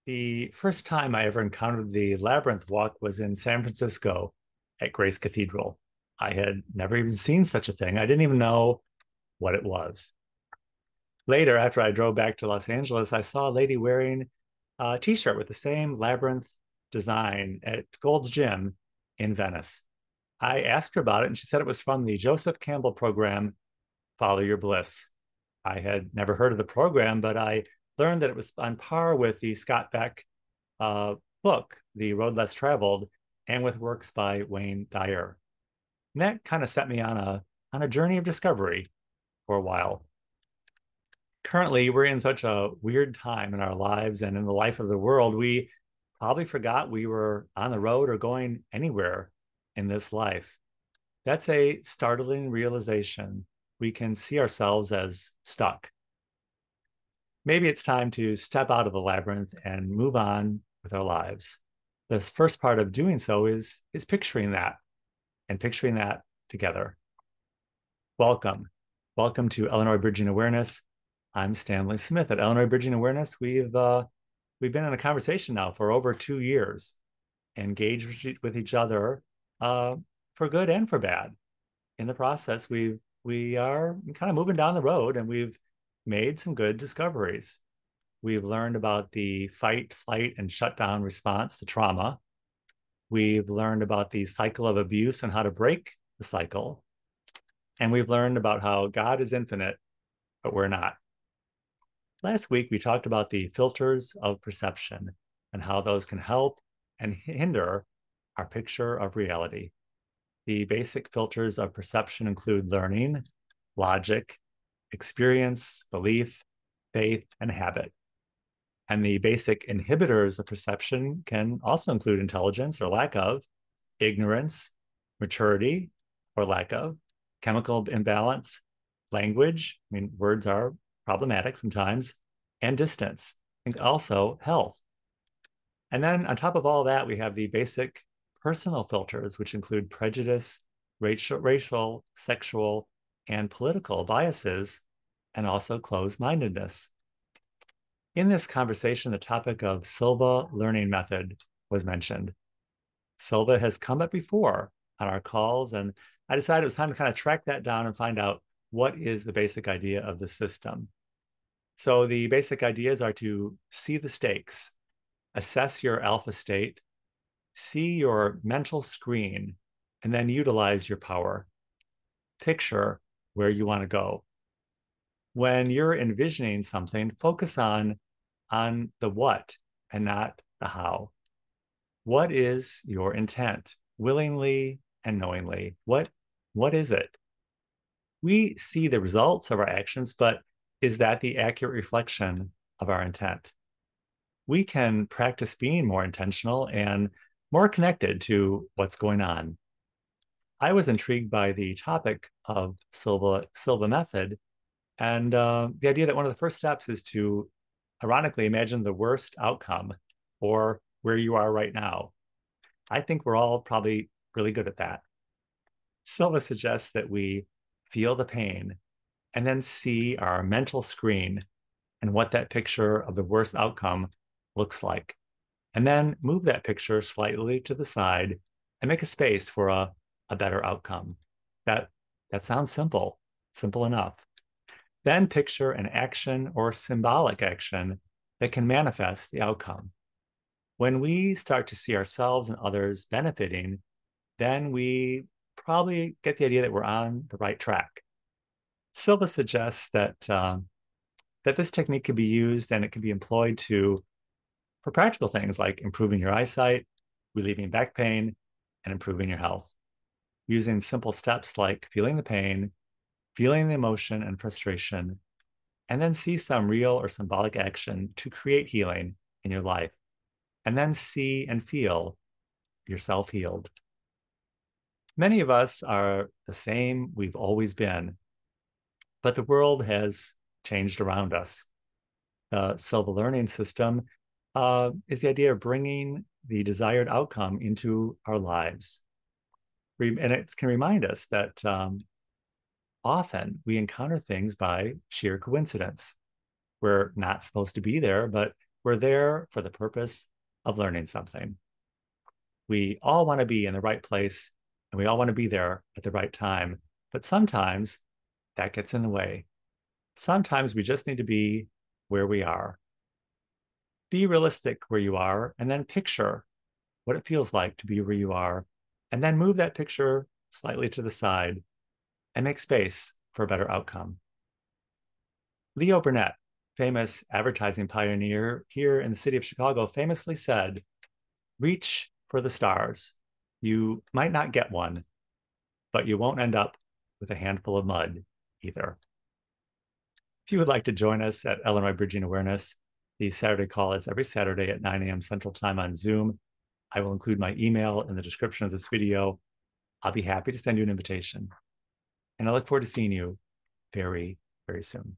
The first time I ever encountered the labyrinth walk was in San Francisco at Grace Cathedral. I had never even seen such a thing. I didn't even know what it was. Later, after I drove back to Los Angeles, I saw a lady wearing a t-shirt with the same labyrinth design at Gold's Gym in Venice. I asked her about it, and she said it was from the Joseph Campbell program, Follow Your Bliss. I had never heard of the program, but I learned that it was on par with the Scott Beck uh, book, The Road Less Traveled, and with works by Wayne Dyer. And that kind of set me on a journey of discovery for a while. Currently, we're in such a weird time in our lives and in the life of the world, we probably forgot we were on the road or going anywhere in this life. That's a startling realization. We can see ourselves as stuck. Maybe it's time to step out of the labyrinth and move on with our lives. This first part of doing so is picturing that and picturing that together. Welcome. Welcome to Illinois Bridging Awareness. I'm Stanley Smith. At Illinois Bridging Awareness, we've been in a conversation now for over 2 years, engaged with each other for good and for bad. In the process, we are kind of moving down the road, and we've made some good discoveries. We've learned about the fight, flight, and shutdown response to trauma. We've learned about the cycle of abuse and how to break the cycle. And we've learned about how God is infinite, but we're not. Last week, we talked about the filters of perception and how those can help and hinder our picture of reality. The basic filters of perception include learning, logic, experience, belief, faith, and habit. And the basic inhibitors of perception can also include intelligence or lack of, ignorance, maturity or lack of, chemical imbalance, language. I mean, words are problematic sometimes, and distance, and also health. And then on top of all that, we have the basic personal filters, which include prejudice, racial, sexual, and political biases, and also closed-mindedness. In this conversation, the topic of Silva learning method was mentioned. Silva has come up before on our calls, and I decided it was time to kind of track that down and find out what is the basic idea of the system. So the basic ideas are to see the stakes, assess your alpha state, see your mental screen, and then utilize your power. Picture where you want to go. When you're envisioning something, focus on the what and not the how. What is your intent, willingly and knowingly? What is it? We see the results of our actions, but is that the accurate reflection of our intent? We can practice being more intentional and more connected to what's going on. I was intrigued by the topic of Silva method, and the idea that one of the first steps is to, ironically, imagine the worst outcome or where you are right now. I think we're all probably really good at that. Silva suggests that we feel the pain and then see our mental screen and what that picture of the worst outcome looks like. And then move that picture slightly to the side and make a space for a better outcome. That sounds simple enough. Then picture an action or symbolic action that can manifest the outcome. When we start to see ourselves and others benefiting, then we probably get the idea that we're on the right track. Silva suggests that this technique can be used and it can be employed for practical things like improving your eyesight, relieving back pain, and improving your health. Using simple steps like feeling the pain, feeling the emotion and frustration, and then see some real or symbolic action to create healing in your life, and then see and feel yourself healed. Many of us are the same we've always been, but the world has changed around us. The Silva learning system is the idea of bringing the desired outcome into our lives. And it can remind us that often we encounter things by sheer coincidence. We're not supposed to be there, but We're there for the purpose of learning something. We all want to be in the right place and we all want to be there at the right time. But sometimes that gets in the way. Sometimes we just need to be where we are. Be realistic where you are and then picture what it feels like to be where you are. And then move that picture slightly to the side and make space for a better outcome. Leo Burnett, famous advertising pioneer here in the city of Chicago, famously said, "Reach for the stars. You might not get one, but you won't end up with a handful of mud either." If you would like to join us at Illinois Bridging Awareness, the Saturday call is every Saturday at 9 a.m. Central Time on Zoom. I will include my email in the description of this video. I'll be happy to send you an invitation. And I look forward to seeing you very, very soon.